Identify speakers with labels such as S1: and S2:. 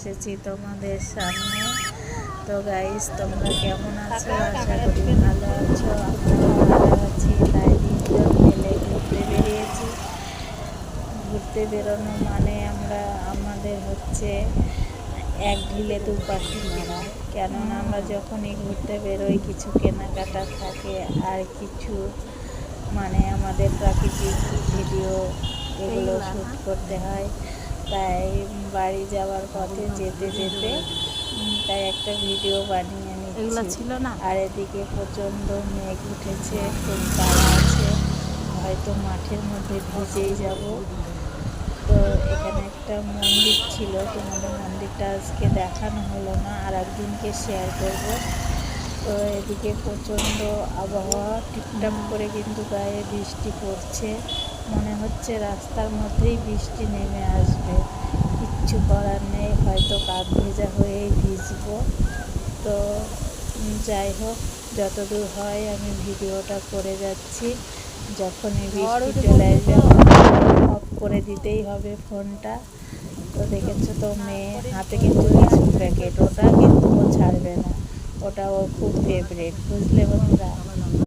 S1: এসেছি তোমাদের সামনে। তো গাইস, তোমরা কেমন আছো? আশা করি ভালো আছো। আমরাও ভালো আছি। তাই 3জন মিলে ঘুরতে বেরিয়েছি। ঘুরতে বেরোনো মানে আমাদের হচ্ছে এক ঢিলে দু পাখি মারা। কেননা আমরা যখনই ঘুরতে বেরোই কিছু কেনাকাটা থাকে, আর কিছু আমাদের প্রাকৃতিক ভিডিও এগুলো শ্যুট করতে হয়। তাই বাড়ি যাওয়ার পথে যেতে যেতে তাই একটা ভিডিও বানিয়ে নিচ্ছি। আর এদিকে প্রচণ্ড মেঘ উঠেছে, খুব তাড়া আছে, হয়তো মাঠের মধ্যে ভিজেই যাব। তো এখানে একটা মন্দির ছিল, তোমাদের মন্দিরটা আজকে দেখানো হলো না, আর একদিনকে শেয়ার করব। তো এদিকে প্রচণ্ড আবহাওয়া, টিপটাপ করে কিন্তু গায়ে বৃষ্টি পড়ছে, মনে হচ্ছে রাস্তার মধ্যেই বৃষ্টি নেমে আসবে। কিচ্ছু করার নেই, হয়তো কাক ভেজা হয়েই ভিজবো। তো যাই হোক, যতদূর হয় আমি ভিডিওটা করে যাচ্ছি। যখনই বৃষ্টি চলে আসবে অফ করে দিতেই হবে ফোনটা। তো দেখেছো তো, মেয়ে হাতে কিন্তু বিস্কুট প্যাকেট, ওটা কিন্তু ও ছাড়বে না, ওটা ওর খুব ফেভারিট, বুঝলে বন্ধুরা।